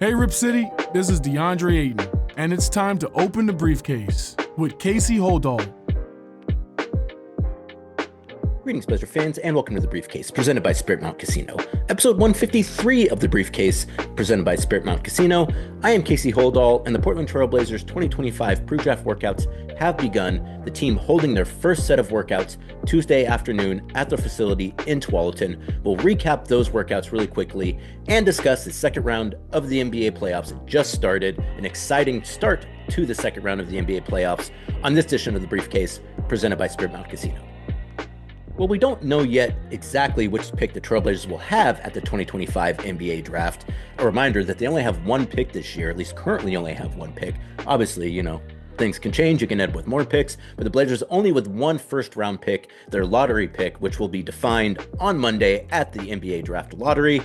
Hey Rip City, this is DeAndre Ayton, and it's time to open the briefcase with Casey Holdahl. Greetings, Blazer fans, and welcome to The Briefcase, presented by Spirit Mount Casino. Episode 153 of The Briefcase, presented by Spirit Mount Casino. I am Casey Holdahl, and the Portland Trail Blazers 2025 pre-draft workouts have begun, the team holding their first set of workouts Tuesday afternoon at their facility in Tualatin. We'll recap those workouts really quickly and discuss the second round of the NBA playoffs that just started, an exciting start to the second round of the NBA playoffs on this edition of The Briefcase, presented by Spirit Mount Casino. Well, we don't know yet exactly which pick the Trailblazers will have at the 2025 NBA draft. A reminder that they only have one pick this year, at least currently only have one pick. Obviously, things can change. You can end up with more picks, but the Blazers only with one first round pick, their lottery pick, which will be defined on Monday at the NBA draft lottery.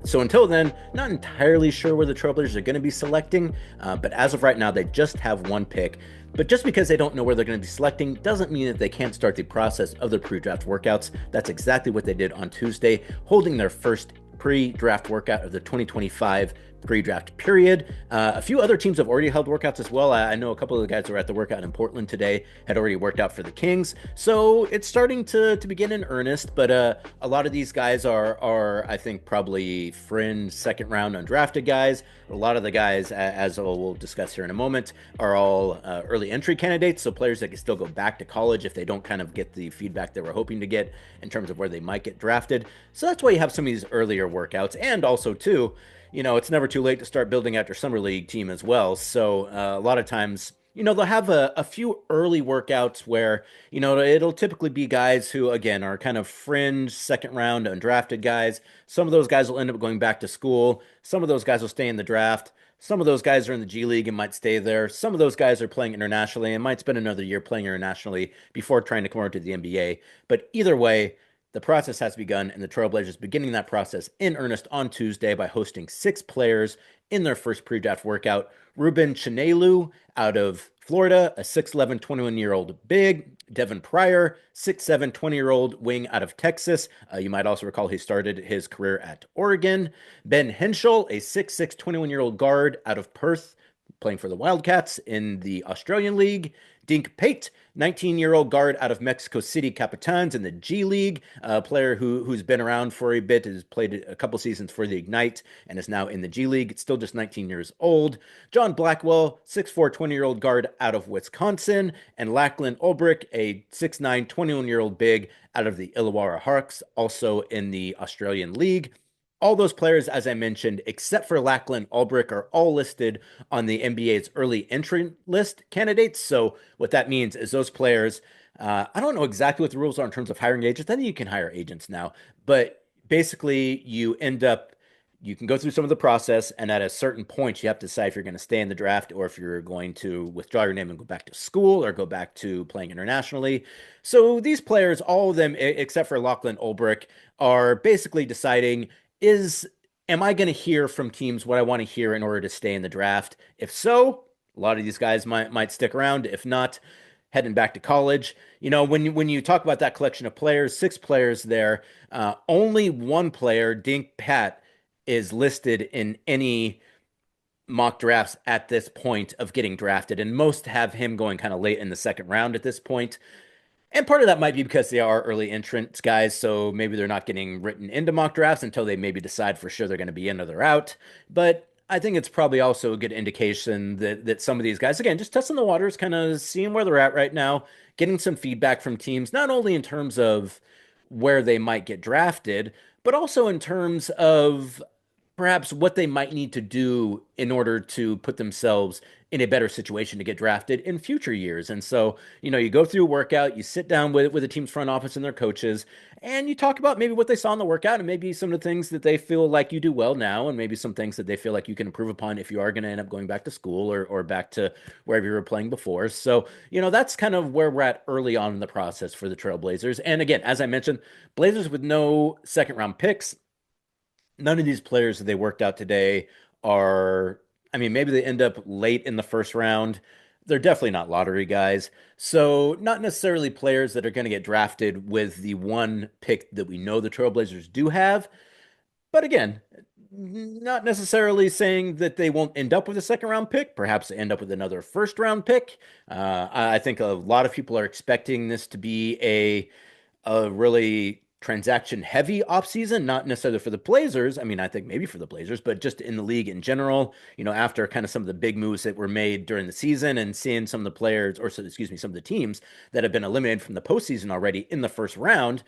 So until then, not entirely sure where the Trailblazers are going to be selecting, but as of right now, they just have one pick. But just because they don't know where they're going to be selecting doesn't mean that they can't start the process of their pre-draft workouts. That's exactly what they did on Tuesday, holding their first pre-draft workout of the 2025 pre-draft period. A few other teams have already held workouts as well. I know a couple of the guys who were at the workout in Portland today had already worked out for the Kings. So it's starting to begin in earnest, but a lot of these guys are I think probably fringe second round undrafted guys. A lot of the guys, as we'll discuss here in a moment, are all early entry candidates. So players that can still go back to college if they don't kind of get the feedback they were hoping to get in terms of where they might get drafted. So that's why you have some of these earlier workouts. And also too, it's never too late to start building out your summer league team as well. So a lot of times, they'll have a few early workouts where, it'll typically be guys who, again, are kind of fringe second round undrafted guys. Some of those guys will end up going back to school. Some of those guys will stay in the draft. Some of those guys are in the G League and might stay there. Some of those guys are playing internationally and might spend another year playing internationally before trying to come over to the NBA. But either way, the process has begun, and the Trailblazers beginning that process in earnest on Tuesday by hosting 6 players in their first pre-draft workout. Rueben Chinyelu out of Florida, a 6'11", 21-year-old big. Devon Prior, 6'7", 20-year-old wing out of Texas. You might also recall he started his career at Oregon. Ben Henshall, a 6'6", 21-year-old guard out of Perth, playing for the Wildcats in the Australian League. Dink Pate, 19-year-old guard out of Mexico City Capitans in the G League, a player who's been around for a bit, has played a couple seasons for the Ignite, and is now in the G League. It's still just 19 years old. John Blackwell, 6'4", 20-year-old guard out of Wisconsin, and Lachlan Olbrich, a 6'9", 21-year-old big out of the Illawarra Hawks, also in the Australian League. All those players, as I mentioned, except for Lachlan Olbrich, are all listed on the NBA's early entry list candidates. So what that means is those players, I don't know exactly what the rules are in terms of hiring agents. I think you can hire agents now, but basically you can go through some of the process, and at a certain point, you have to decide if you're going to stay in the draft or if you're going to withdraw your name and go back to school or go back to playing internationally. So these players, all of them, except for Lachlan Olbrich, are basically deciding, am I going to hear from teams what I want to hear in order to stay in the draft? If so, a lot of these guys might stick around. If not, heading back to college. When you talk about that collection of players, 6 players there, only one player, Dink Pate, is listed in any mock drafts at this point of getting drafted, and most have him going kind of late in the second round at this point. And part of that might be because they are early entrants guys, so maybe they're not getting written into mock drafts until they maybe decide for sure they're going to be in or they're out. But I think it's probably also a good indication that some of these guys, again, just testing the waters, kind of seeing where they're at right now, getting some feedback from teams, not only in terms of where they might get drafted, but also in terms of perhaps what they might need to do in order to put themselves in a better situation to get drafted in future years. And so, you go through a workout, you sit down with the team's front office and their coaches, and you talk about maybe what they saw in the workout and maybe some of the things that they feel like you do well now, and maybe some things that they feel like you can improve upon if you are going to end up going back to school or back to wherever you were playing before. So, that's kind of where we're at early on in the process for the Trailblazers. And again, as I mentioned, Blazers with no second round picks. None of these players that they worked out today are, maybe they end up late in the first round. They're definitely not lottery guys. So not necessarily players that are going to get drafted with the one pick that we know the Trailblazers do have. But again, not necessarily saying that they won't end up with a second round pick, perhaps end up with another first round pick. I think a lot of people are expecting this to be a really transaction heavy offseason, not necessarily for the Blazers. I mean, I think maybe for the Blazers, but just in the league in general, after kind of some of the big moves that were made during the season and seeing some of the players, or so, excuse me, some of the teams that have been eliminated from the postseason already in the first round,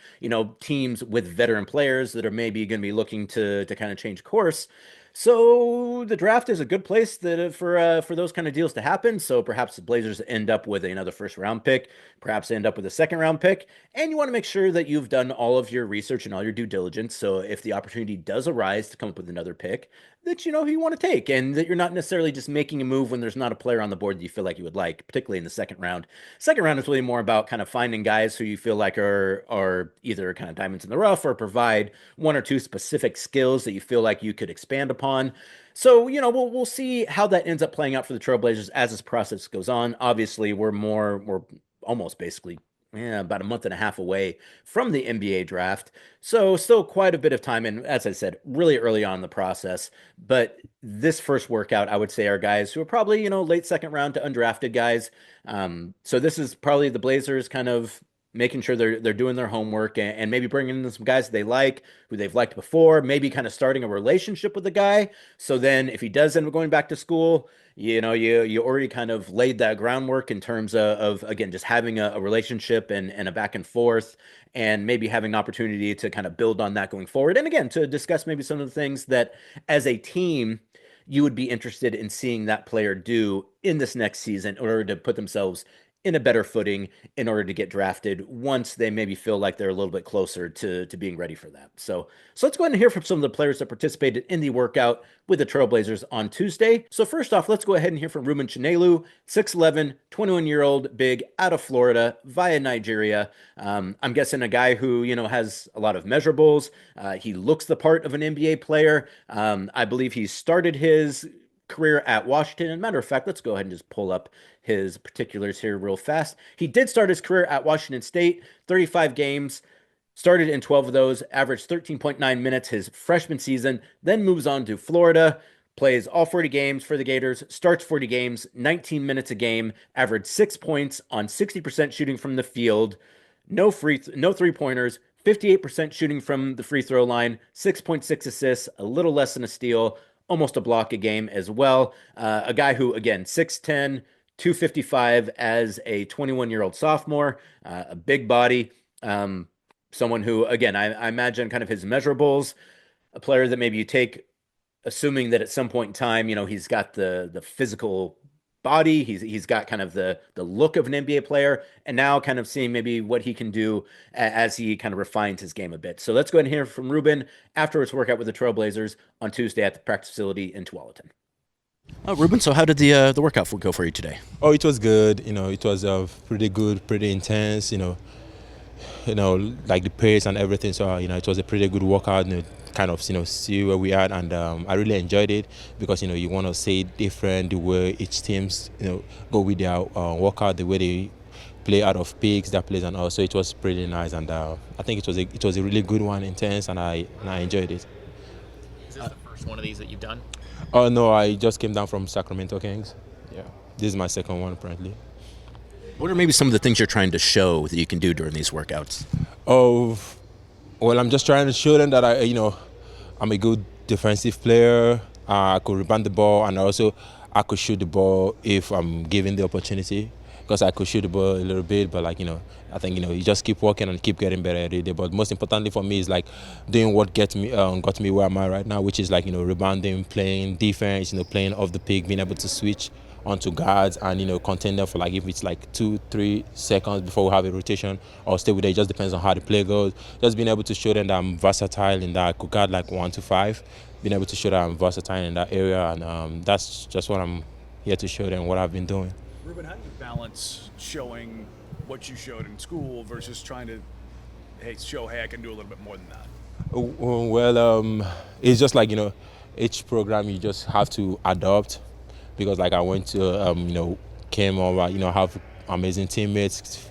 teams with veteran players that are maybe going to be looking to kind of change course. So the draft is a good place for those kind of deals to happen. So perhaps the Blazers end up with another first round pick, perhaps end up with a second round pick, and you want to make sure that you've done all of your research and all your due diligence. So if the opportunity does arise to come up with another pick, that you know who you want to take, and that you're not necessarily just making a move when there's not a player on the board that you feel like you would like, particularly in the second round. Second round is really more about kind of finding guys who you feel like are either kind of diamonds in the rough or provide one or two specific skills that you feel like you could expand upon. So, we'll see how that ends up playing out for the Trailblazers as this process goes on. Obviously, we're almost basically about a month and a half away from the NBA draft. So still quite a bit of time. And as I said, really early on in the process. But this first workout, I would say, are guys who are probably, late second round to undrafted guys. So this is probably the Blazers kind of making sure they're doing their homework and maybe bringing in some guys that they like, who they've liked before, maybe kind of starting a relationship with the guy. So then if he does end up going back to school, you already kind of laid that groundwork in terms of again, just having a relationship and a back and forth, and maybe having an opportunity to kind of build on that going forward. And again, to discuss maybe some of the things that as a team, you would be interested in seeing that player do in this next season in order to put themselves in a better footing in order to get drafted once they maybe feel like they're a little bit closer to being ready for that. So let's go ahead and hear from some of the players that participated in the workout with the Trailblazers on Tuesday. So first off, let's go ahead and hear from Rueben Chinyelu, 6'11", 21-year-old big out of Florida via Nigeria. I'm guessing a guy who, has a lot of measurables. He looks the part of an NBA player. I believe he started his career at Washington. As a matter of fact, let's go ahead and just pull up his particulars here real fast. He did start his career at Washington State, 35 games, started in 12 of those, averaged 13.9 minutes his freshman season, then moves on to Florida, plays all 40 games for the Gators, starts 40 games, 19 minutes a game, averaged 6 points on 60% shooting from the field, no three-pointers, 58% shooting from the free throw line, 6.6 assists, a little less than a steal, almost a block a game as well. A guy who, again, 6'10", 255 as a 21-year-old sophomore, a big body, someone who, again, I imagine kind of his measurables, a player that maybe you take, assuming that at some point in time, he's got the physical body, he's got kind of the look of an NBA player, and now kind of seeing maybe what he can do as he kind of refines his game a bit. So let's go ahead and hear from Ruben after his workout with the Trailblazers on Tuesday at the practice facility in Tualatin. Ruben, so how did the workout go for you today? Oh, it was good. It was pretty good, pretty intense. Like the pace and everything. So it was a pretty good workout. Kind of see where we are, and I really enjoyed it because you want to see different the way each teams go with their workout, the way they play out of picks, their plays, and all. So it was pretty nice, and I think it was a really good one, intense, and I enjoyed it. Is this the first one of these that you've done? Oh no, I just came down from Sacramento Kings. Yeah, this is my second one apparently. What are maybe some of the things you're trying to show that you can do during these workouts? Oh, well, I'm just trying to show them that I'm a good defensive player. I could rebound the ball, and also I could shoot the ball if I'm given the opportunity. Because I could shoot the ball a little bit, but I think you just keep working and keep getting better every day. But most importantly for me is doing what got me where I'm at right now, which is rebounding, playing defense, playing off the pick, being able to switch onto guards and contain them for if it's 2-3 seconds before we have a rotation or stay with it. It just depends on how the play goes. Just being able to show them that I'm versatile in that I could guard 1 to 5, being able to show that I'm versatile in that area, and that's just what I'm here to show them, what I've been doing. Ruben, how do you balance showing what you showed in school versus trying to show I can do a little bit more than that? Well, it's just each program you just have to adopt, because I went to came over have amazing teammates,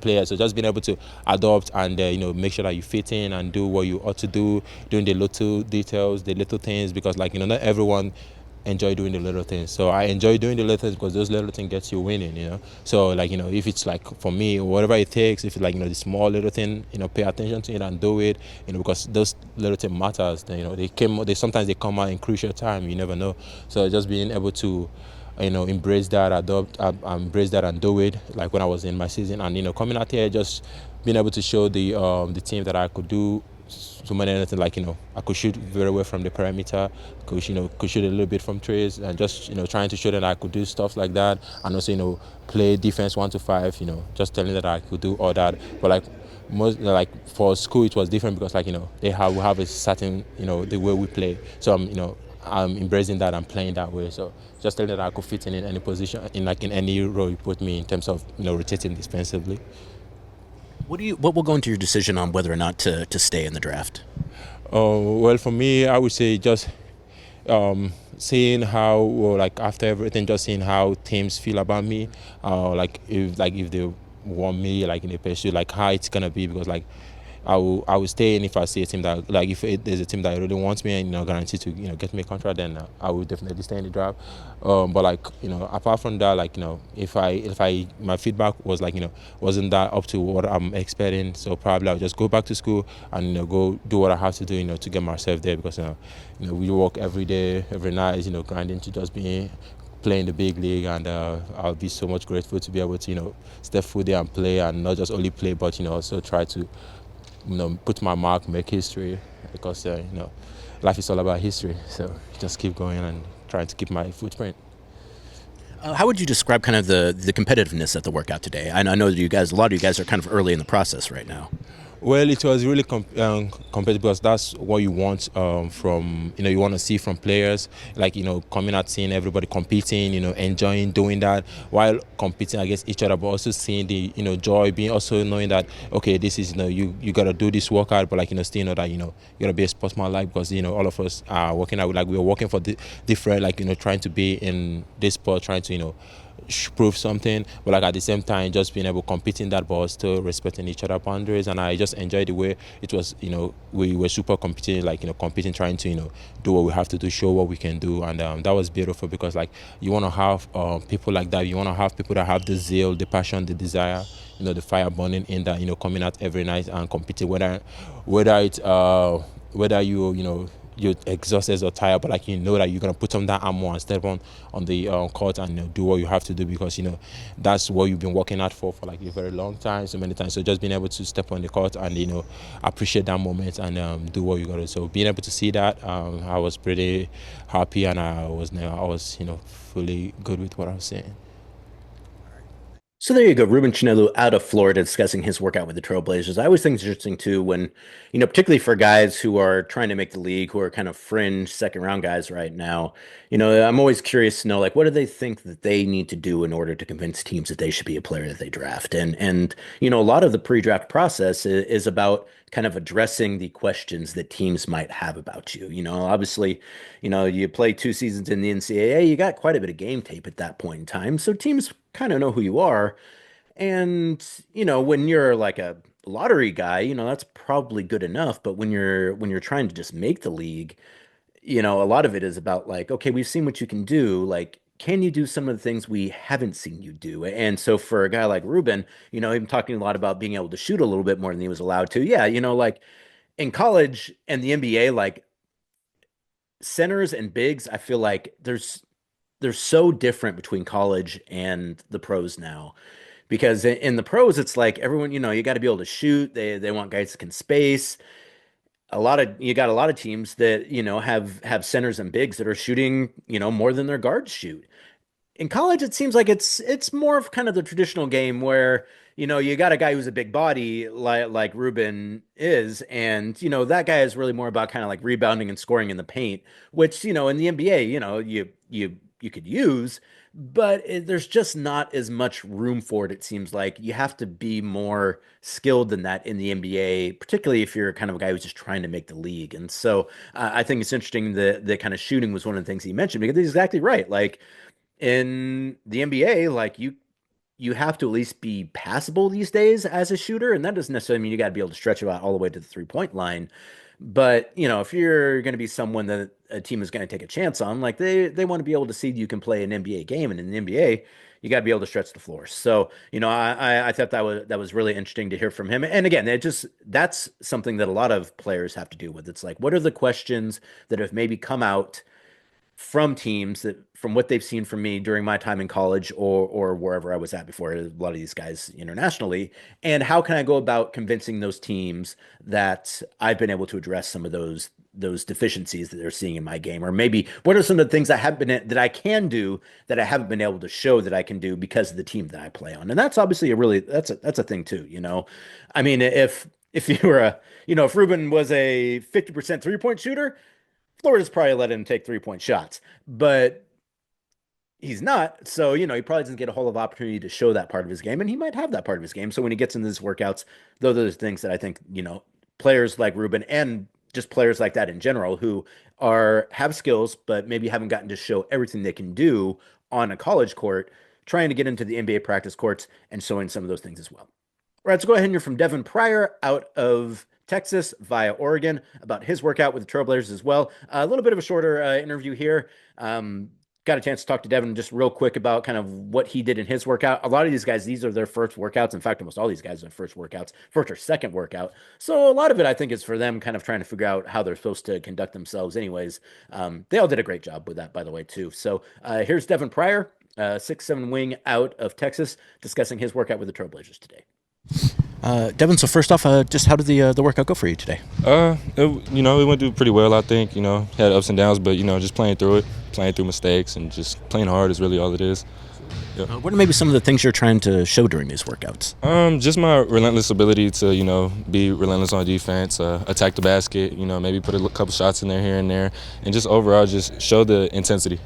players. So just being able to adopt and make sure that you fit in and do what you ought to do, doing the little details, the little things, because not everyone enjoy doing the little things. So I enjoy doing the little things because those little things gets you winning. So if it's like for me, whatever it takes, if it's like the small little thing, pay attention to it and do it, because those little things matters. They sometimes they come out in crucial time. You never know. So just being able to embrace that, embrace that and do it, like when I was in my season, and coming out here, just being able to show the team that I could do so many other things, like I could shoot very well from the perimeter, could shoot a little bit from trees, and just trying to show that I could do stuff like that, and also play defense 1 to 5, just telling that I could do all that. But like for school it was different because we have a certain the way we play, so I'm embracing that and playing that way. So just telling that I could fit in any position, in any role you put me in terms of rotating defensively. What will go into your decision on whether or not to stay in the draft? Well, for me, I would say just seeing how, well, like after everything, just seeing how teams feel about me, if they want me in a pursuit, how it's gonna be, because I will stay in if I see a team that, if there's a team that really wants me and guaranteed to get me a contract, then I will definitely stay in the draft. But apart from that, if my feedback was wasn't that up to what I'm expecting, so probably I'll just go back to school and go do what I have to do to get myself there, because we work every day, every night, grinding to just be playing the big league, and I'll be so much grateful to be able to step foot there and play, and not just only play, but also try to put my mark, make history, because life is all about history. So just keep going and trying to keep my footprint. How would you describe kind of the competitiveness at the workout today? I know that a lot of you guys are kind of early in the process right now. Well, it was really competitive, because that's what you want from, you want to see from players, coming out, seeing everybody competing, enjoying doing that while competing against each other, but also seeing the, joy, being also knowing that, okay, this is, you got to do this workout, but still know that, you got to be a sportsman, because, all of us are working out, we're working for different, trying to be in this sport, trying to, prove something, but at the same time just being able to compete in that, but still respecting each other boundaries. And I just enjoyed the way it was, we were super competing, competing, trying to do what we have to do, show what we can do. And that was beautiful, because you want to have people like that. You want to have people that have the zeal, the passion, the desire, the fire burning in that, coming out every night and competing, whether you're exhausted or tired, but that you're gonna put on that armor and step on the court and do what you have to do, because that's what you've been working out for a very long time, so many times. So just being able to step on the court and appreciate that moment and do what you gotta do. So being able to see that, I was pretty happy, and I was fully good with what I was saying. So there you go, Rueben Chinyelu out of Florida discussing his workout with the Trailblazers. I always think it's interesting too when, particularly for guys who are trying to make the league, who are kind of fringe second round guys right now, I'm always curious to know, what do they think that they need to do in order to convince teams that they should be a player that they draft? And a lot of the pre-draft process is about kind of addressing the questions that teams might have about you. Obviously, you play 2 seasons in the NCAA, you got quite a bit of game tape at that point in time. So teams kind of know who you are. And, when you're like a lottery guy, that's probably good enough. But when you're trying to just make the league, a lot of it is about okay, we've seen what you can do. Can you do some of the things we haven't seen you do? And so for a guy like Ruben, him talking a lot about being able to shoot a little bit more than he was allowed to. Yeah, in college and the NBA, centers and bigs, I feel like they're so different between college and the pros now. Because in the pros, it's everyone, you got to be able to shoot. They want guys that can space. You got a lot of teams that, have centers and bigs that are shooting, more than their guards shoot. In college, it seems like it's more of kind of the traditional game where, you got a guy who's a big body like Ruben is, and that guy is really more about kind of rebounding and scoring in the paint, which in the NBA, you could use, but there's just not as much room for it. It seems like you have to be more skilled than that in the NBA, particularly if you're kind of a guy who's just trying to make the league. And so I think it's interesting that the kind of shooting was one of the things he mentioned, because he's exactly right. In the NBA, you have to at least be passable these days as a shooter, and that doesn't necessarily mean you got to be able to stretch it out all the way to the 3-point line. But if you're going to be someone that a team is going to take a chance on, like they want to be able to see you can play an NBA game, and in the NBA, you got to be able to stretch the floor. So I thought that was really interesting to hear from him. And again, that's something that a lot of players have to deal with. It's like, what are the questions that have maybe come out from teams that from what they've seen from me during my time in college or wherever I was at before, a lot of these guys internationally, and how can I go about convincing those teams that I've been able to address some of those deficiencies that they're seeing in my game, or maybe what are some of the things that I can do that I haven't been able to show that I can do because of the team that I play on. And that's obviously that's a thing too, I mean, if you were if Ruben was a 50% 3-point shooter, Florida's probably let him take 3-point shots, but he's not. So, he probably doesn't get a whole lot of opportunity to show that part of his game, and he might have that part of his game. So when he gets into his workouts, those are things that I think, players like Ruben and just players like that in general who have skills, but maybe haven't gotten to show everything they can do on a college court, trying to get into the NBA practice courts and showing some of those things as well. All right, so go ahead and hear from Devon Prior out of Texas via Oregon about his workout with the Trailblazers as well. A little bit of a shorter interview here. Got a chance to talk to Devin just real quick about kind of what he did in his workout. A lot of these guys, these are their first workouts. In fact, almost all these guys are first workouts, first or second workout. So a lot of it, I think, is for them kind of trying to figure out how they're supposed to conduct themselves anyways. They all did a great job with that, by the way, too. So here's Devon Prior, 6'7" wing out of Texas, discussing his workout with the Trailblazers today. Devin, so first off, just how did the workout go for you today? It went through pretty well, I think. Had ups and downs, but, just playing through it, playing through mistakes, and just playing hard is really all it is. Yeah. What are maybe some of the things you're trying to show during these workouts? Just my relentless ability to, be relentless on defense, attack the basket, maybe put a couple shots in there here and there, and just overall just show the intensity.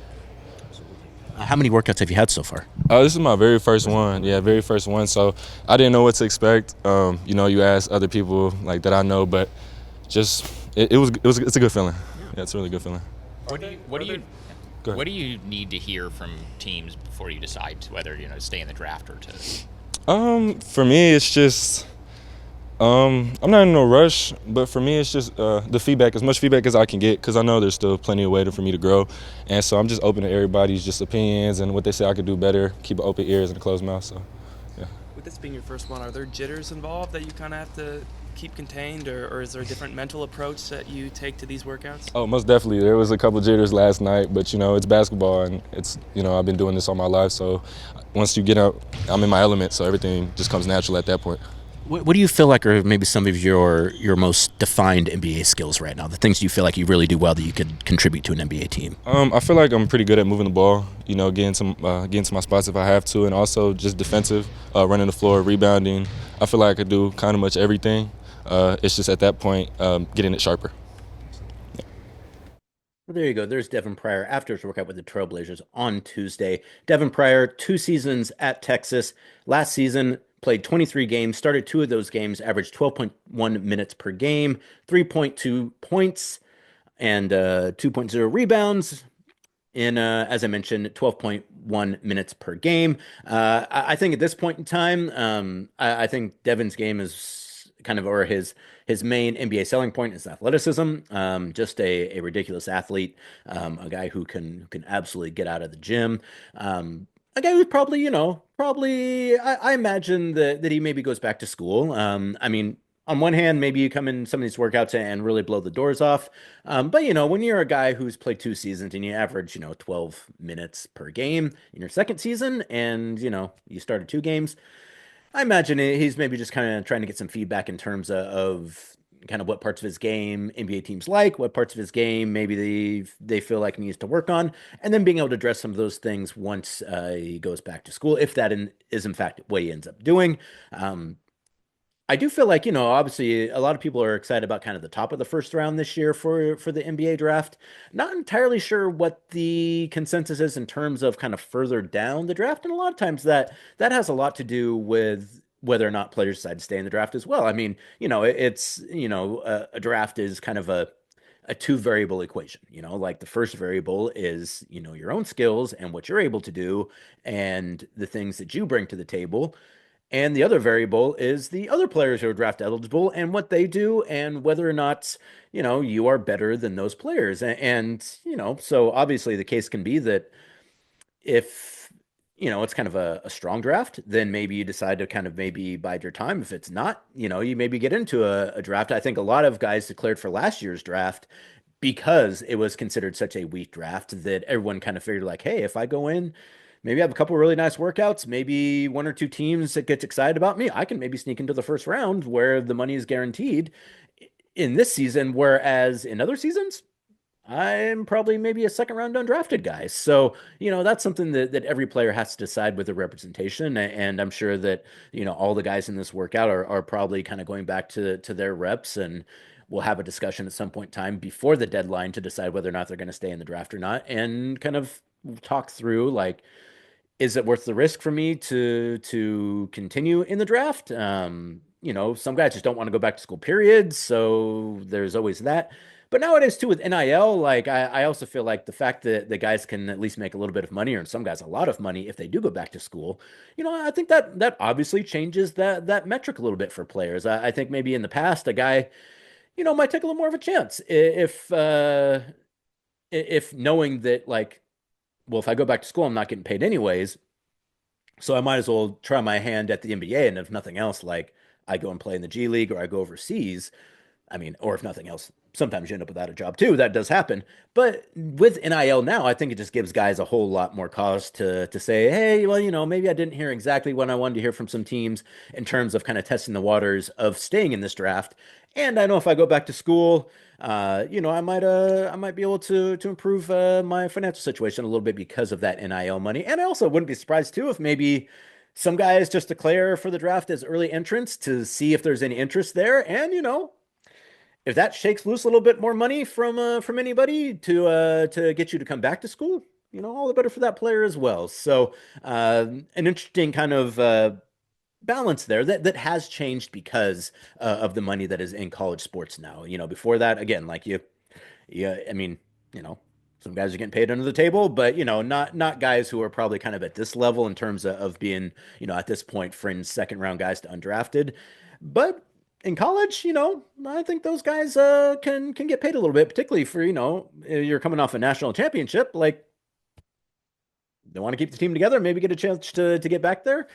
How many workouts have you had so far? This is my very first one. Yeah, very first one. So I didn't know what to expect. You ask other people like that I know, but just it's a good feeling. Yeah, it's a really good feeling. What do you need to hear from teams before you decide whether to stay in the draft or to? For me, it's just. I'm not in no rush, but for me, it's just the feedback, as much feedback as I can get, because I know there's still plenty of way for me to grow. And so I'm just open to everybody's just opinions and what they say I could do better, keep open ears and a closed mouth. So, yeah. With this being your first one, are there jitters involved that you kind of have to keep contained, or is there a different mental approach that you take to these workouts? Oh, most definitely. There was a couple jitters last night, but, it's basketball, and it's, I've been doing this all my life. So once you get up, I'm in my element, so everything just comes natural at that point. What do you feel like are maybe some of your most defined NBA skills right now? The things you feel like you really do well that you could contribute to an NBA team? I feel like I'm pretty good at moving the ball, getting to my spots if I have to, and also just defensive, running the floor, rebounding. I feel like I could do kind of much everything. It's just at that point getting it sharper. Yeah. Well, there you go. There's Devon Prior after his workout with the Trailblazers on Tuesday. Devon Prior, 2 seasons at Texas. Last season, played 23 games, started 2 of those games, averaged 12.1 minutes per game, 3.2 points, and 2.0 rebounds. In, as I mentioned, 12.1 minutes per game. I think at this point in time, I think Devin's game is kind of, or his main NBA selling point is athleticism. Just a ridiculous athlete, a guy who can absolutely get out of the gym. A guy who's probably, I imagine that he maybe goes back to school. I mean, on one hand, maybe you come in some of these workouts and really blow the doors off. But, when you're a guy who's played 2 seasons and you average, 12 minutes per game in your second season and, you started 2 games, I imagine he's maybe just kind of trying to get some feedback in terms of kind of what parts of his game NBA teams like, what parts of his game maybe they feel like he needs to work on, and then being able to address some of those things once he goes back to school, if that is in fact what he ends up doing. I do feel like, obviously a lot of people are excited about kind of the top of the first round this year for the NBA draft. Not entirely sure what the consensus is in terms of kind of further down the draft. And a lot of times that has a lot to do with whether or not players decide to stay in the draft as well. I mean, it's, a draft is kind of a two variable equation. Like the first variable is, your own skills and what you're able to do and the things that you bring to the table. And the other variable is the other players who are draft eligible and what they do and whether or not, you are better than those players. So obviously the case can be that if, it's kind of a strong draft, then maybe you decide to kind of maybe bide your time. If it's not, you maybe get into a draft. I think a lot of guys declared for last year's draft because it was considered such a weak draft that everyone kind of figured like, hey, if I go in, maybe I have a couple of really nice workouts, maybe one or two teams that gets excited about me, I can maybe sneak into the first round where the money is guaranteed in this season, whereas in other seasons, I'm probably maybe a second round undrafted guy. So, that's something that every player has to decide with the representation. And I'm sure that, all the guys in this workout are probably kind of going back to their reps, and we'll have a discussion at some point in time before the deadline to decide whether or not they're going to stay in the draft or not, and kind of talk through like, is it worth the risk for me to continue in the draft? Some guys just don't want to go back to school, period. So there's always that. But nowadays too with NIL, like I also feel like the fact that the guys can at least make a little bit of money, or some guys a lot of money if they do go back to school, I think that obviously changes that metric a little bit for players. I think maybe in the past a guy, might take a little more of a chance if knowing that like, well, if I go back to school, I'm not getting paid anyways. So I might as well try my hand at the NBA. And if nothing else, like I go and play in the G League or I go overseas. I mean, or if nothing else, sometimes you end up without a job too. That does happen. But with NIL now, I think it just gives guys a whole lot more cause to say, hey, well, maybe I didn't hear exactly what I wanted to hear from some teams in terms of kind of testing the waters of staying in this draft. And I know if I go back to school, I might be able to improve my financial situation a little bit because of that NIL money. And I also wouldn't be surprised too if maybe some guys just declare for the draft as early entrants to see if there's any interest there. And if that shakes loose a little bit more money from anybody to get you to come back to school, all the better for that player as well. So an interesting kind of balance there that has changed because of the money that is in college sports now. Before that, again, like I mean, some guys are getting paid under the table, but not guys who are probably kind of at this level in terms of being, at this point, fringe second round guys to undrafted. But in college, I think those guys can get paid a little bit, particularly for, you're coming off a national championship, like they want to keep the team together, maybe get a chance to get back there.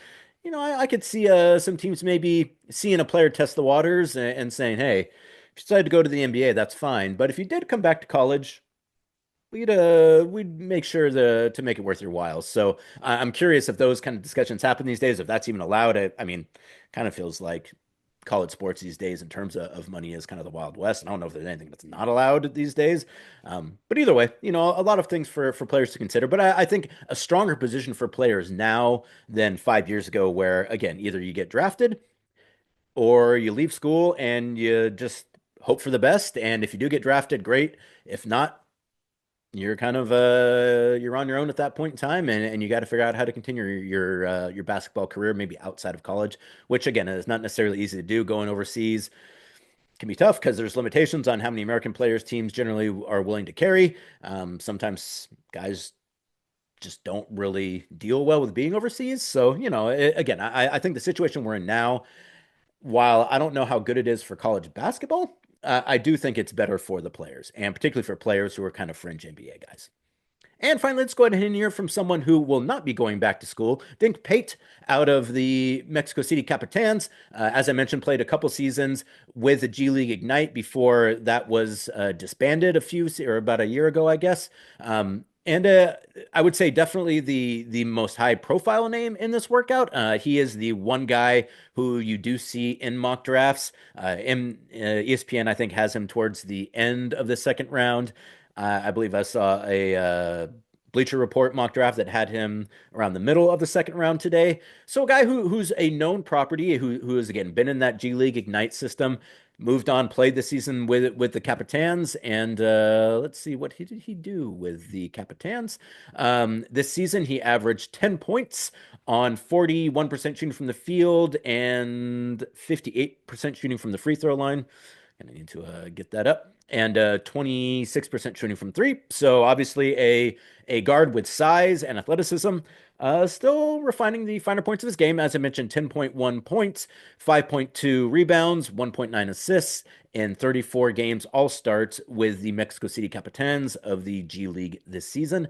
I could see some teams maybe seeing a player test the waters and saying, hey, if you decide to go to the NBA, that's fine. But if you did come back to college, we'd make sure to make it worth your while. So I'm curious if those kind of discussions happen these days, if that's even allowed. I mean, kind of feels like college sports these days in terms of money is kind of the Wild West. And I don't know if there's anything that's not allowed these days. But either way, a lot of things for players to consider. But I think a stronger position for players now than 5 years ago, where, again, either you get drafted or you leave school and you just hope for the best. And if you do get drafted, great. If not, you're kind of you're on your own at that point in time, and you got to figure out how to continue your basketball career maybe outside of college, which again is not necessarily easy to do. Going overseas can be tough because there's limitations on how many American players teams generally are willing to carry. Sometimes guys just don't really deal well with being overseas. So again, I think the situation we're in now, while I don't know how good it is for college basketball, I do think it's better for the players, and particularly for players who are kind of fringe NBA guys. And finally, let's go ahead and hear from someone who will not be going back to school. Dink Pate out of the Mexico City Capitans. As I mentioned, played a couple seasons with the G League Ignite before that was disbanded about a year ago, I guess. And I would say definitely the most high profile name in this workout. He is the one guy who you do see in mock drafts. ESPN, I think, has him towards the end of the second round. I believe I saw a Bleacher Report mock draft that had him around the middle of the second round today. So a guy who's a known property, who has, again, been in that G League Ignite system, moved on, played the season with the Capitans, and let's see, what did he do with the Capitans? This season, he averaged 10 points on 41% shooting from the field and 58% shooting from the free throw line. Gonna need to get that up. And 26% shooting from three. So obviously a guard with size and athleticism. Still refining the finer points of his game. As I mentioned, 10.1 points, 5.2 rebounds, 1.9 assists in 34 games, all starts with the Mexico City Capitans of the G League this season.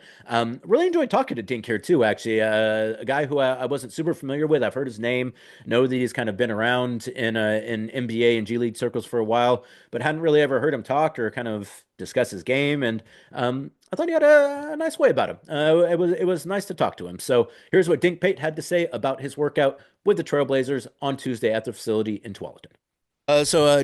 Really enjoyed talking to Dink here too, actually. A guy who I wasn't super familiar with. I've heard his name, know that he's kind of been around in NBA and G League circles for a while, but hadn't really ever heard him talk or kind of discuss his game. And I thought he had a nice way about him. It was nice to talk to him. So here's what Dink Pate had to say about his workout with the Trailblazers on Tuesday at the facility in Tualatin.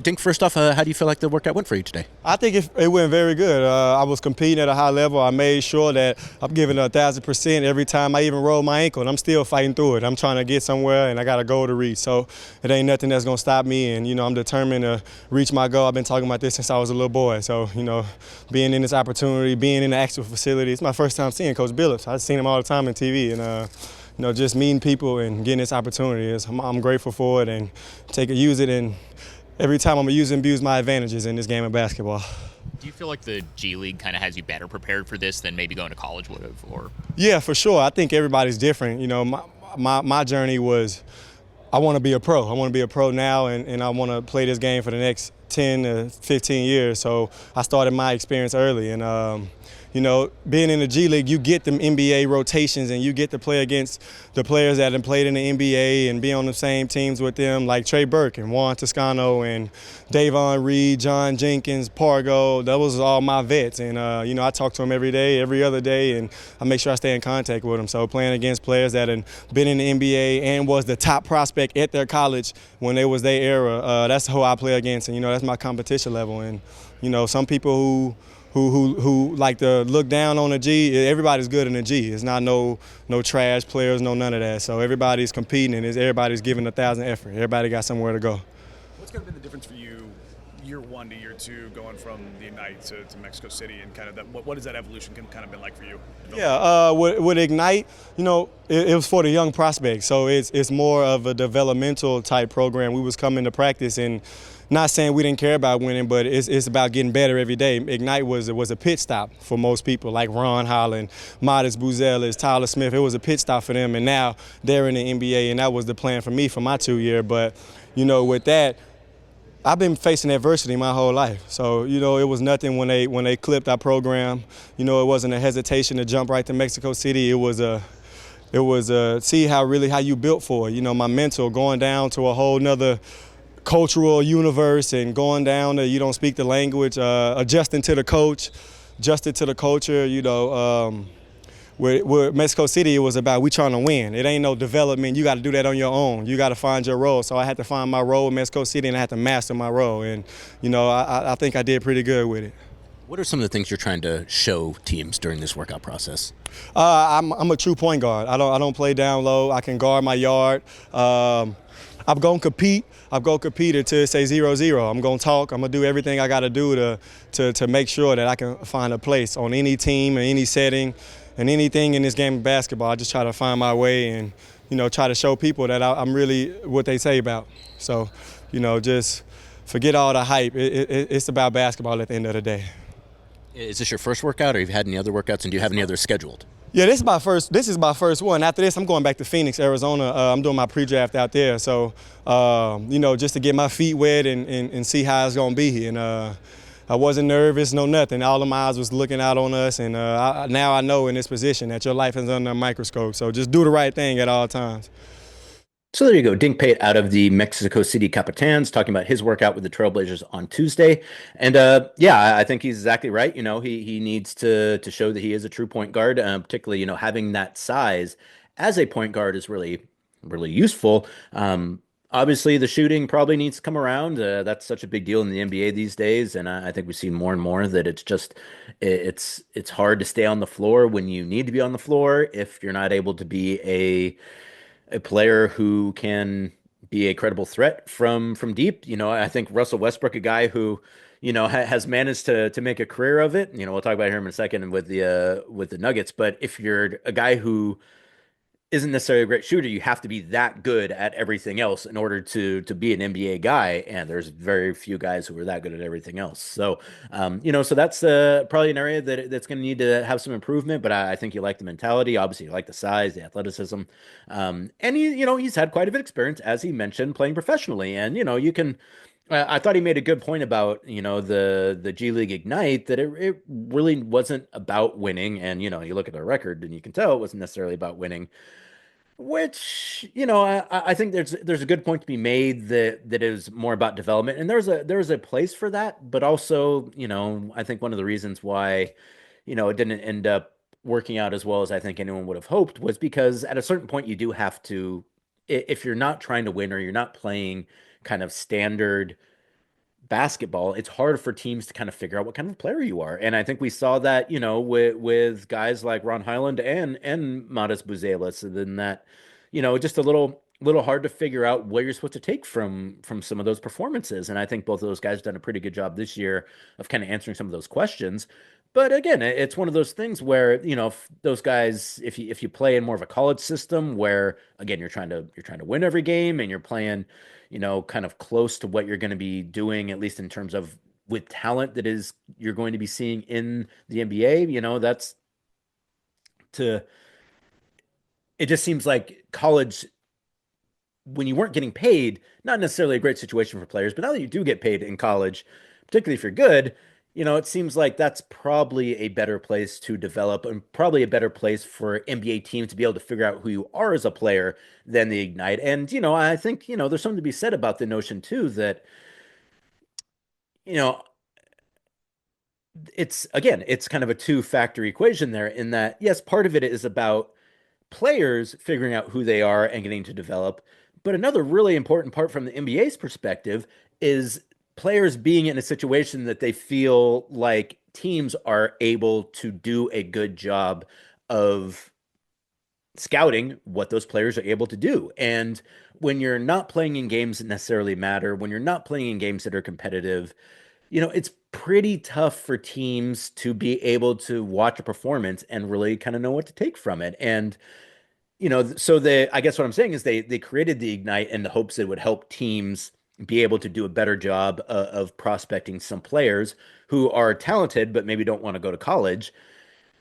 Dink, first off, how do you feel like the workout went for you today? I think it went very good. I was competing at a high level. I made sure that I'm giving 1,000% every time I even roll my ankle, and I'm still fighting through it. I'm trying to get somewhere, and I got a goal to reach. So it ain't nothing that's going to stop me, and, I'm determined to reach my goal. I've been talking about this since I was a little boy. So, being in this opportunity, being in the actual facility, it's my first time seeing Coach Billups. I've seen him all the time on TV, and just meeting people and getting this opportunity, I'm grateful for it and use it, and every time I'm going to use and abuse my advantages in this game of basketball. Do you feel like the G League kind of has you better prepared for this than maybe going to college would have? Or Yeah, for sure. I think everybody's different. My journey was I want to be a pro. I want to be a pro now, and I want to play this game for the next 10 to 15 years. So I started my experience early, and being in the G League, you get them NBA rotations and you get to play against the players that have played in the NBA and be on the same teams with them, like Trey Burke and Juan Toscano and Davon Reed, John Jenkins, Pargo. That was all my vets. And, I talk to them every day, every other day, and I make sure I stay in contact with them. So playing against players that have been in the NBA and was the top prospect at their college when it was their era, that's who I play against. And, that's my competition level. And, some people who like to look down on the G, everybody's good in the G. It's not no trash players, no none of that. So everybody's competing and everybody's giving 1,000 effort. Everybody got somewhere to go. What's kind of been the difference for you year one to year two, going from the Ignite to Mexico City, and kind of that, what has that evolution kind of been like for you? Yeah, with Ignite, it was for the young prospects. So it's more of a developmental type program. We was coming to practice and not saying we didn't care about winning, but it's about getting better every day. Ignite was a pit stop for most people, like Ron Holland, Modest Buzelis, Tyler Smith. It was a pit stop for them, and now they're in the NBA, and that was the plan for me for my 2 year. But, with that, I've been facing adversity my whole life. So, it was nothing when they clipped our program. It wasn't a hesitation to jump right to Mexico City. It was see how you built for it. My mental, going down to a whole nother cultural universe and going down to you don't speak the language, adjusting to the coach, adjusting to the culture. With Mexico City, it was about we trying to win. It ain't no development. You got to do that on your own. You got to find your role. So I had to find my role in Mexico City, and I had to master my role. And I think I did pretty good with it. What are some of the things you're trying to show teams during this workout process? I'm a true point guard. I don't play down low. I can guard my yard. I'm going to compete. I'm going to compete until it says 0-0. I'm going to talk. I'm going to do everything I got to do to make sure that I can find a place on any team and any setting and anything in this game of basketball. I just try to find my way and, try to show people that I'm really what they say about. So, just forget all the hype. It's about basketball at the end of the day. Is this your first workout, or have you had any other workouts, and do you have any others scheduled? Yeah, this is my first one. After this, I'm going back to Phoenix, Arizona. I'm doing my pre-draft out there. So, just to get my feet wet and see how it's going to be. And I wasn't nervous, no nothing. All of my eyes was looking out on us. And now I know in this position that your life is under a microscope. So just do the right thing at all times. So there you go. Dink Pate out of the Mexico City Capitans talking about his workout with the Trailblazers on Tuesday. And I think he's exactly right. He needs to show that he is a true point guard, particularly, having that size as a point guard is really, really useful. Obviously, the shooting probably needs to come around. That's such a big deal in the NBA these days. And I think we see more and more that it's hard to stay on the floor when you need to be on the floor if you're not able to be a player who can be a credible threat from deep. I think Russell Westbrook, a guy who, has managed to make a career of it. We'll talk about him in a second with the Nuggets. But if you're a guy who isn't necessarily a great shooter. You have to be that good at everything else in order to be an NBA guy. And there's very few guys who are that good at everything else. So, so that's probably an area that's going to need to have some improvement. But I think you like the mentality. Obviously, you like the size, the athleticism, and he's had quite a bit of experience, as he mentioned, playing professionally. And you can. I thought he made a good point about, the G League Ignite, that it really wasn't about winning. And, you look at their record and you can tell it wasn't necessarily about winning, which, I think there's a good point to be made that is more about development. And there's a place for that, but also, I think one of the reasons why, it didn't end up working out as well as I think anyone would have hoped was because at a certain point you do have to, if you're not trying to win or you're not playing kind of standard basketball, it's hard for teams to kind of figure out what kind of player you are. And I think we saw that, with guys like Ron Highland and Modest Buzelis, and then that, just a little hard to figure out what you're supposed to take from some of those performances. And I think both of those guys have done a pretty good job this year of kind of answering some of those questions. But again, it's one of those things where, if those guys, if you play in more of a college system where again you're trying to win every game and you're playing, kind of close to what you're going to be doing, at least in terms of with talent that is you're going to be seeing in the NBA, that's to it just seems like college when you weren't getting paid, not necessarily a great situation for players, but now that you do get paid in college, particularly if you're good, it seems like that's probably a better place to develop and probably a better place for NBA teams to be able to figure out who you are as a player than the Ignite. And, I think, there's something to be said about the notion too that, you know, it's kind of a two-factor equation there in that, yes, part of it is about players figuring out who they are and getting to develop. But another really important part from the NBA's perspective is players being in a situation that they feel like teams are able to do a good job of scouting what those players are able to do. And when you're not playing in games that necessarily matter, when you're not playing in games that are competitive, it's pretty tough for teams to be able to watch a performance and really kind of know what to take from it. And so I guess what I'm saying is they created the Ignite in the hopes that it would help teams be able to do a better job of prospecting some players who are talented but maybe don't want to go to college.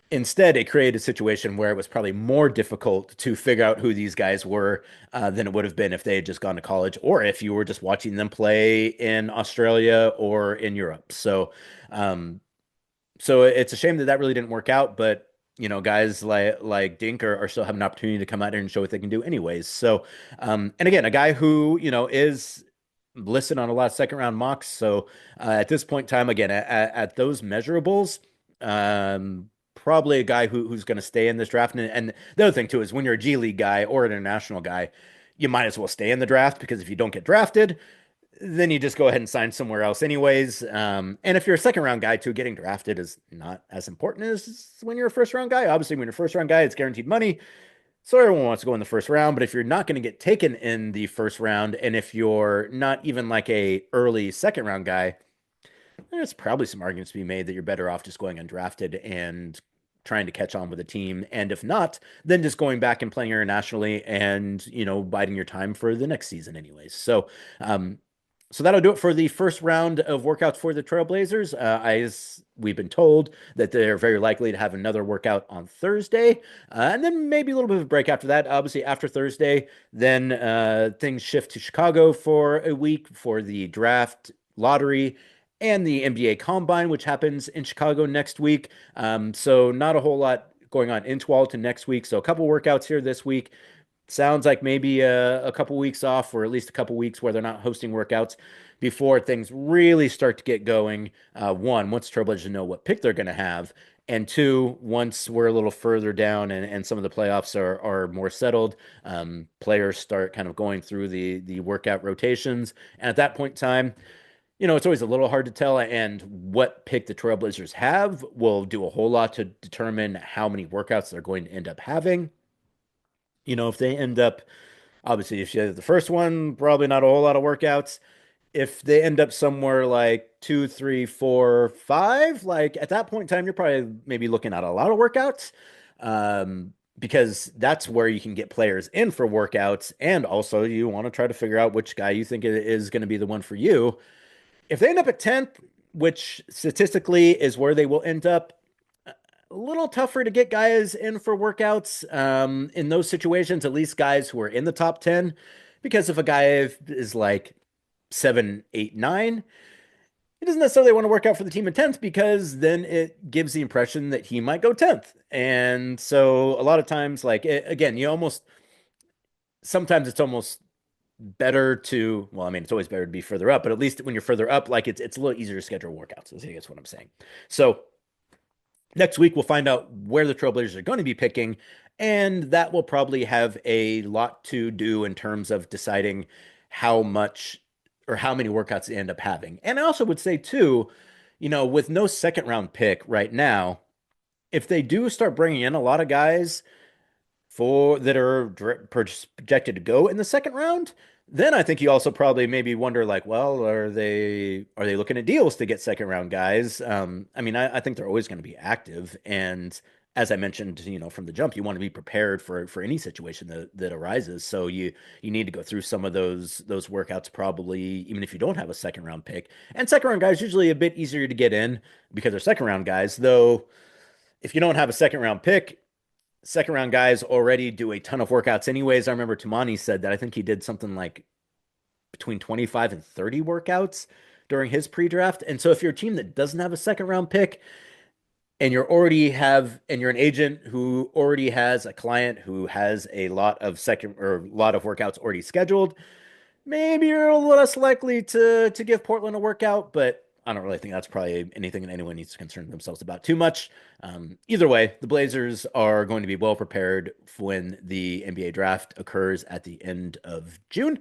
Instead, it created a situation where it was probably more difficult to figure out who these guys were than it would have been if they had just gone to college or if you were just watching them play in Australia or in Europe. So it's a shame that really didn't work out, but guys like Dink are still have an opportunity to come out here and show what they can do anyways. So, and again, a guy who, is listed on a lot of second round mocks. So at this point in time, again, at those measurables, probably a guy who's going to stay in this draft. And the other thing too is when you're a G League guy or an international guy, you might as well stay in the draft because if you don't get drafted, then you just go ahead and sign somewhere else anyways. And if you're a second round guy too, getting drafted is not as important as when you're a first round guy. Obviously, when you're a first round guy, it's guaranteed money. So everyone wants to go in the first round, but if you're not going to get taken in the first round, and if you're not even like a early second round guy, there's probably some arguments to be made that you're better off just going undrafted and trying to catch on with a team. And if not, then just going back and playing internationally and, biding your time for the next season anyways. So that'll do it for the first round of workouts for the Trailblazers. As we've been told that they're very likely to have another workout on Thursday, and then maybe a little bit of a break after that. Obviously, after Thursday, then things shift to Chicago for a week for the draft, lottery, and the NBA Combine, which happens in Chicago next week. So not a whole lot going on in Tualatin next week. So a couple workouts here this week. Sounds like maybe a couple weeks off, or at least a couple weeks where they're not hosting workouts before things really start to get going. One, once Trailblazers know what pick they're going to have, and two, once we're a little further down and some of the playoffs are more settled, players start kind of going through the workout rotations. And at that point in time, it's always a little hard to tell, and what pick the Trailblazers have will do a whole lot to determine how many workouts they're going to end up having. If they end up, obviously, if you have the first one, probably not a whole lot of workouts. If they end up somewhere like 2, 3, 4, 5, like at that point in time, you're probably maybe looking at a lot of workouts. because that's where you can get players in for workouts. And also you want to try to figure out which guy you think is going to be the one for you. If they end up at 10th, which statistically is where they will end up, a little tougher to get guys in for workouts in those situations, at least guys who are in the top 10. Because if a guy is like 7, 8, 9, he doesn't necessarily want to work out for the team in 10th because then it gives the impression that he might go 10th. And so a lot of times, like, again, sometimes it's almost better to, well, I mean, it's always better to be further up, but at least when you're further up, like it's a little easier to schedule workouts, I guess what I'm saying. So next week, we'll find out where the Trailblazers are going to be picking, and that will probably have a lot to do in terms of deciding how much or how many workouts they end up having. And I also would say, too, with no second round pick right now, if they do start bringing in a lot of guys that are projected to go in the second round, then I think you also probably maybe wonder like, well, are they looking at deals to get second round guys? I mean, I think they're always going to be active, and as I mentioned, from the jump, you want to be prepared for any situation that arises. So you need to go through some of those workouts probably, even if you don't have a second round pick. And second round guys usually a bit easier to get in because they're second round guys. Though, if you don't have a second round pick, second round guys already do a ton of workouts anyways. I remember Tumani said that I think he did something like between 25 and 30 workouts during his pre-draft. And so if you're a team that doesn't have a second round pick and you're an agent who already has a client who has a lot of workouts already scheduled, maybe you're a little less likely to give Portland a workout, but I don't really think that's probably anything that anyone needs to concern themselves about too much. Either way, the Blazers are going to be well prepared when the NBA draft occurs at the end of June.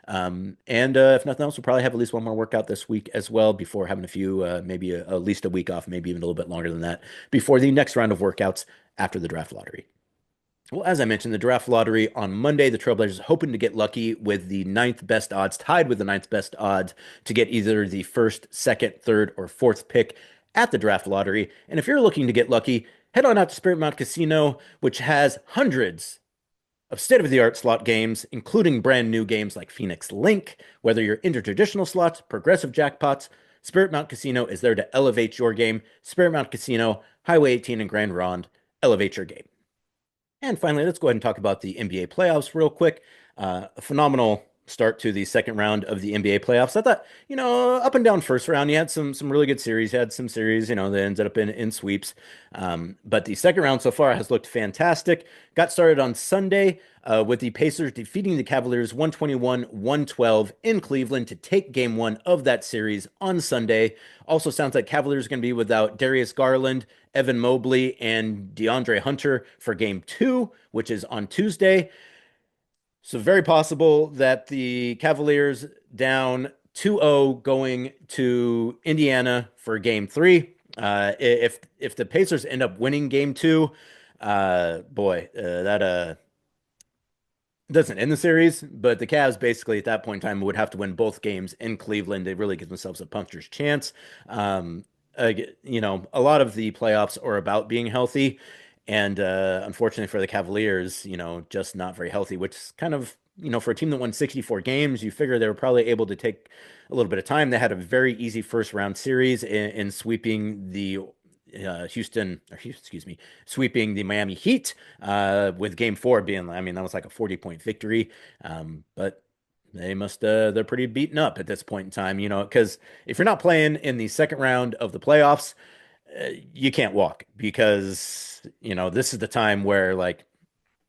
And if nothing else, we'll probably have at least one more workout this week as well before having a few, maybe at least a week off, maybe even a little bit longer than that before the next round of workouts after the draft lottery. Well, as I mentioned, the draft lottery on Monday, the Trailblazers hoping to get lucky with the ninth best odds, tied with the ninth best odds to get either the first, second, third, or fourth pick at the draft lottery. And if you're looking to get lucky, head on out to Spirit Mountain Casino, which has hundreds of state-of-the-art slot games, including brand new games like Phoenix Link. Whether you're into traditional slots, progressive jackpots, Spirit Mountain Casino is there to elevate your game. Spirit Mountain Casino, Highway 18 and Grand Ronde, elevate your game. And finally, let's go ahead and talk about the NBA playoffs real quick. A phenomenal start to the second round of the NBA playoffs. I thought, up and down first round, you had some really good series. You had some series, that ended up in sweeps. But the second round so far has looked fantastic. Got started on Sunday with the Pacers defeating the Cavaliers 121-112 in Cleveland to take game one of that series on Sunday. Also sounds like Cavaliers are going to be without Darius Garland, Evan Mobley, and DeAndre Hunter for game two, which is on Tuesday. So very possible that the Cavaliers down 2-0 going to Indiana for game three. If the Pacers end up winning game two, that doesn't end the series, but the Cavs basically at that point in time would have to win both games in Cleveland. They really give themselves a puncher's chance. A lot of the playoffs are about being healthy. And unfortunately for the Cavaliers, just not very healthy, which is kind of, for a team that won 64 games, you figure they were probably able to take a little bit of time. They had a very easy first round series in sweeping the sweeping the Miami Heat with game four being, that was like a 40-point victory. But they're pretty beaten up at this point in time, because if you're not playing in the second round of the playoffs, you can't walk because, this is the time where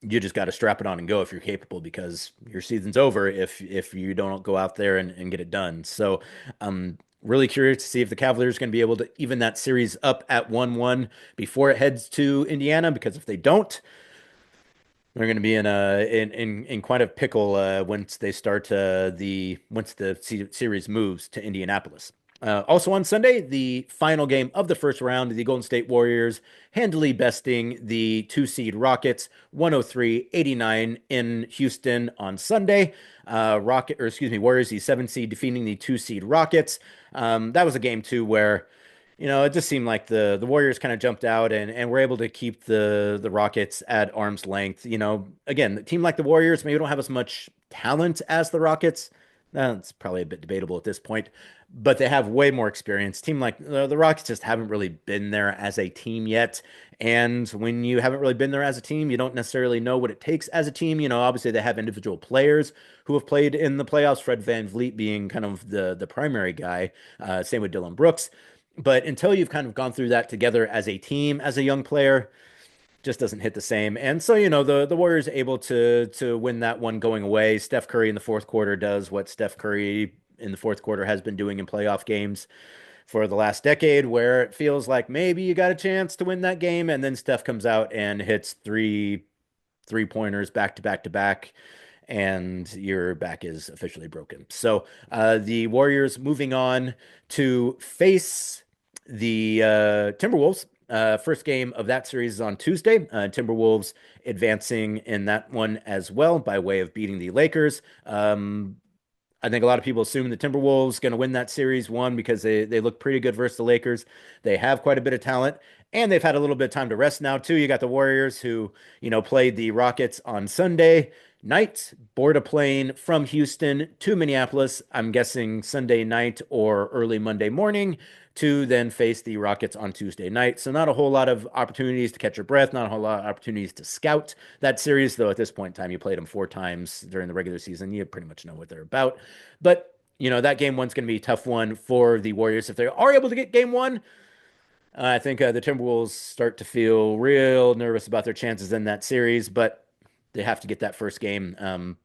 you just got to strap it on and go if you're capable, because your season's over if you don't go out there and get it done. So I'm really curious to see if the Cavaliers are going to be able to even that series up at 1-1 before it heads to Indiana, because if they don't, they're going to be in quite a pickle once they start once the series moves to Indianapolis. Also on Sunday, the final game of the first round, the Golden State Warriors handily besting the 2-seed Rockets 103-89 in Houston on Sunday. Warriors, the 7-seed, defeating the 2-seed Rockets. That was a game too where It just seemed like the Warriors kind of jumped out and were able to keep the Rockets at arm's length. Again, a team like the Warriors maybe don't have as much talent as the Rockets. That's probably a bit debatable at this point, but they have way more experience. Team like the Rockets just haven't really been there as a team yet. And when you haven't really been there as a team, you don't necessarily know what it takes as a team. Obviously they have individual players who have played in the playoffs, Fred VanVleet being kind of the primary guy. Same with Dylan Brooks. But until you've kind of gone through that together as a team, as a young player, just doesn't hit the same. And so, the Warriors able to win that one going away. Steph Curry in the fourth quarter does what Steph Curry in the fourth quarter has been doing in playoff games for the last decade, where it feels like maybe you got a chance to win that game, and then Steph comes out and hits three-pointers back to back to back, and your back is officially broken. So the Warriors moving on to face the Timberwolves. First game of that series is on Tuesday. Timberwolves advancing in that one as well by way of beating the Lakers. I think a lot of people assume the Timberwolves going to win that series, one, because they look pretty good versus the Lakers. They have quite a bit of talent, and they've had a little bit of time to rest now, too. You got the Warriors who, played the Rockets on Sunday night, board a plane from Houston to Minneapolis, I'm guessing Sunday night or early Monday morning, to then face the Rockets on Tuesday night. So not a whole lot of opportunities to catch your breath, not a whole lot of opportunities to scout that series, though at this point in time, you played them 4 times during the regular season. You pretty much know what they're about. But, that game one's going to be a tough one for the Warriors. If they are able to get game one, I think the Timberwolves start to feel real nervous about their chances in that series, but they have to get that first game.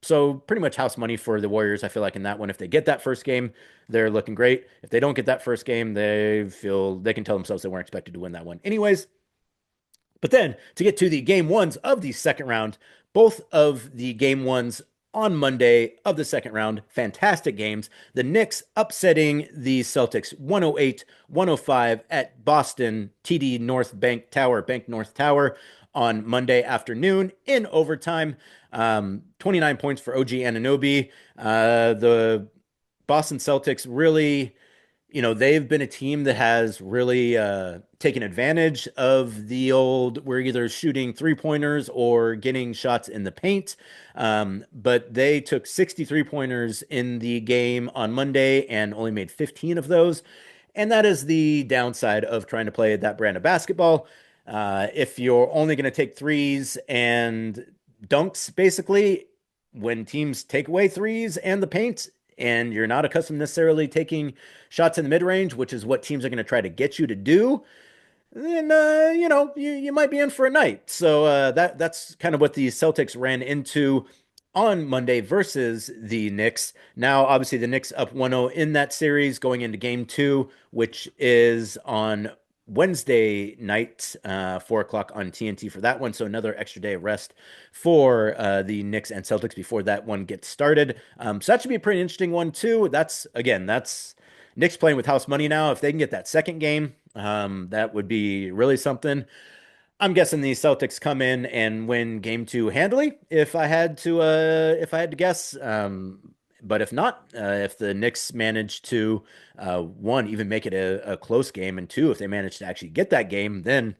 So pretty much house money for the Warriors, I feel like, in that one. If they get that first game, they're looking great. If they don't get that first game, they feel they can tell themselves they weren't expected to win that one. Anyways, but then to get to the game ones of the second round, both of the game ones on Monday of the second round, fantastic games. The Knicks upsetting the Celtics 108-105 at Boston TD Bank North Tower on Monday afternoon in overtime. 29 points for OG Anunoby. The Boston Celtics really, they've been a team that has really taken advantage of the old, we're either shooting 3-pointers or getting shots in the paint. But they took 63 pointers in the game on Monday and only made 15 of those. And that is the downside of trying to play that brand of basketball. If you're only going to take threes and dunks, basically, when teams take away threes and the paint, and you're not accustomed necessarily taking shots in the mid-range, which is what teams are going to try to get you to do, then, you might be in for a night. So that's kind of what the Celtics ran into on Monday versus the Knicks. Now, obviously, the Knicks up 1-0 in that series going into game 2, which is on Wednesday night, 4:00 on TNT for that one. So another extra day of rest for the Knicks and Celtics before that one gets started. So that should be a pretty interesting one too. That's Knicks playing with house money now. If they can get that second game, that would be really something. I'm guessing the Celtics come in and win game 2 handily. If I had to guess. But if not, if the Knicks manage to, one, even make it a close game, and two, if they manage to actually get that game, then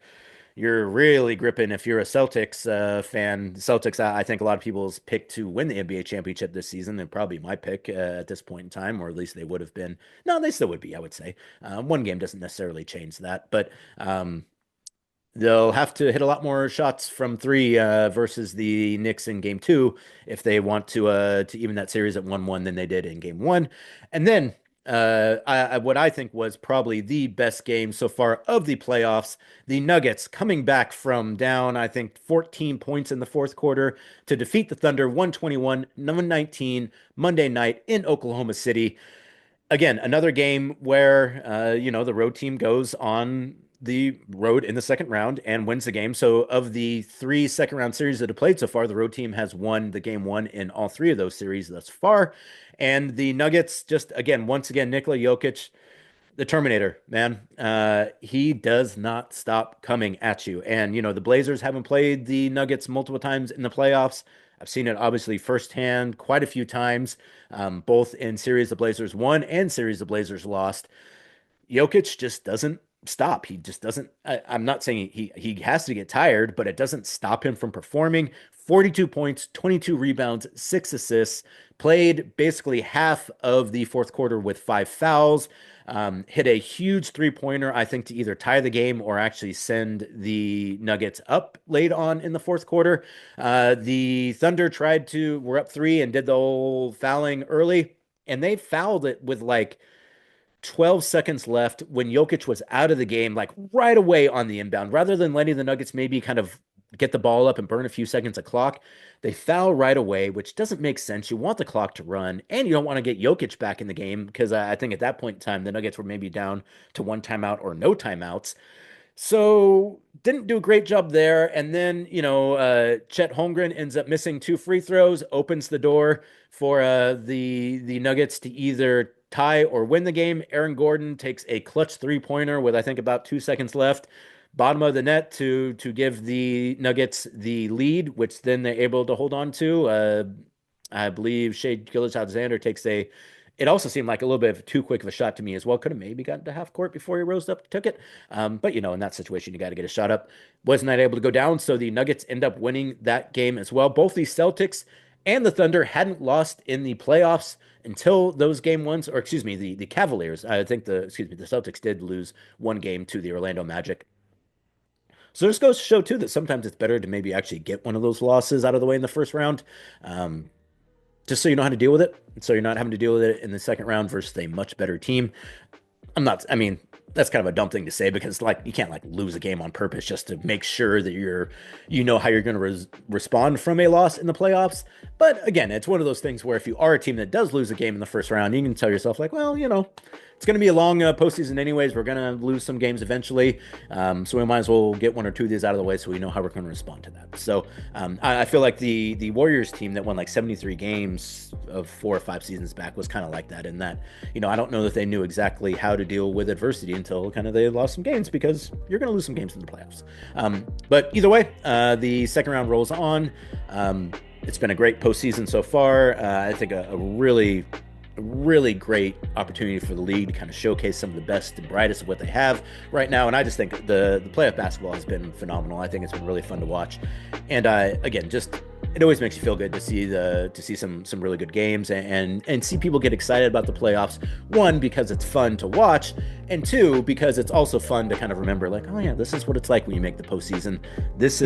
you're really gripping. If you're a Celtics fan, Celtics, I think a lot of people's pick to win the NBA championship this season, and probably my pick at this point in time, or at least they would have been. No, they still would be, I would say. One game doesn't necessarily change that, but they'll have to hit a lot more shots from 3 versus the Knicks in game 2 if they want to even that series at 1-1 than they did in game 1. And then what I think was probably the best game so far of the playoffs, the Nuggets coming back from down, I think, 14 points in the fourth quarter to defeat the Thunder 121-119 Monday night in Oklahoma City. Again, another game where, the road team goes on the road in the second round and wins the game. So of the 3 second round series that have played so far, the road team has won the game 1 in all 3 of those series thus far. And the Nuggets, once again, Nikola Jokic, the Terminator, man. He does not stop coming at you. And, the Blazers haven't played the Nuggets multiple times in the playoffs. I've seen it obviously firsthand quite a few times, both in series the Blazers won and series the Blazers lost. Jokic just doesn't stop. He just doesn't. I'm not saying he has to get tired, but it doesn't stop him from performing. 42 points, 22 rebounds, 6 assists, played basically half of the fourth quarter with 5 fouls, hit a huge three-pointer, I think, to either tie the game or actually send the Nuggets up late on in the fourth quarter. The Thunder were up 3 and did the whole fouling early, and they fouled it with like 12 seconds left when Jokic was out of the game, like right away on the inbound, rather than letting the Nuggets maybe kind of get the ball up and burn a few seconds of clock. They foul right away, which doesn't make sense. You want the clock to run, and you don't want to get Jokic back in the game because I think at that point in time, the Nuggets were maybe down to 1 timeout or no timeouts. So didn't do a great job there. And then, Chet Holmgren ends up missing 2 free throws, opens the door for the Nuggets to either tie or win the game. Aaron Gordon takes a clutch three-pointer with, I think, about 2 seconds left, bottom of the net to give the Nuggets the lead, which then they're able to hold on to. I believe Shai Gilgeous-Alexander takes it also seemed like a little bit of too quick of a shot to me as well. Could have maybe gotten to half court before he rose up and took it. But, in that situation, you got to get a shot up. Was not able to go down, so the Nuggets end up winning that game as well. Both the Celtics and the Thunder hadn't lost in the playoffs until those game ones, or excuse me, the Cavaliers. I think the Celtics did lose 1 game to the Orlando Magic. So this goes to show, too, that sometimes it's better to maybe actually get one of those losses out of the way in the first round, just so you know how to deal with it, so you're not having to deal with it in the second round versus a much better team. That's kind of a dumb thing to say because, you can't, lose a game on purpose just to make sure that you know how you're going to respond from a loss in the playoffs. But, again, it's one of those things where if you are a team that does lose a game in the first round, you can tell yourself, it's going to be a long postseason anyways. We're going to lose some games eventually. So we might as well get 1 or 2 of these out of the way so we know how we're going to respond to that. So I feel like the Warriors team that won 73 games of 4 or 5 seasons back was kind of like that in that, I don't know that they knew exactly how to deal with adversity until kind of they lost some games because you're going to lose some games in the playoffs. But either way, the second round rolls on. It's been a great postseason so far. I think a really great opportunity for the league to kind of showcase some of the best and brightest of what they have right now. And I just think the playoff basketball has been phenomenal. I think it's been really fun to watch. And again, it always makes you feel good to see some really good games and see people get excited about the playoffs. 1, because it's fun to watch, and 2, because it's also fun to kind of remember, oh yeah, this is what it's like when you make the postseason. This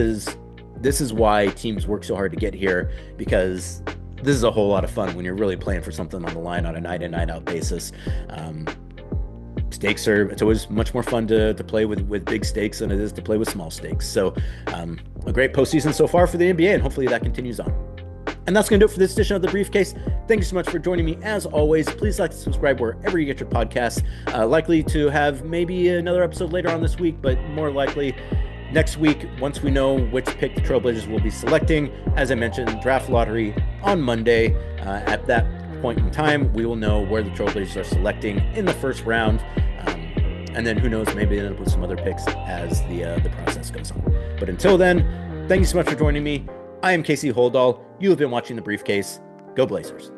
is why teams work so hard to get here, because this is a whole lot of fun when you're really playing for something on the line on a night in, night out basis. It's always much more fun to play with big stakes than it is to play with small stakes. So a great postseason so far for the NBA, and hopefully that continues on. And that's going to do it for this edition of The Briefcase. Thank you so much for joining me. As always, please like to subscribe wherever you get your podcasts. Likely to have maybe another episode later on this week, but more likely next week, once we know which pick the Trailblazers will be selecting. As I mentioned, draft lottery on Monday. At that point in time, we will know where the Trailblazers are selecting in the first round. And then who knows, maybe end up with some other picks as the process goes on. But until then, thank you so much for joining me. I am Casey Holdahl. You have been watching The Briefcase. Go Blazers.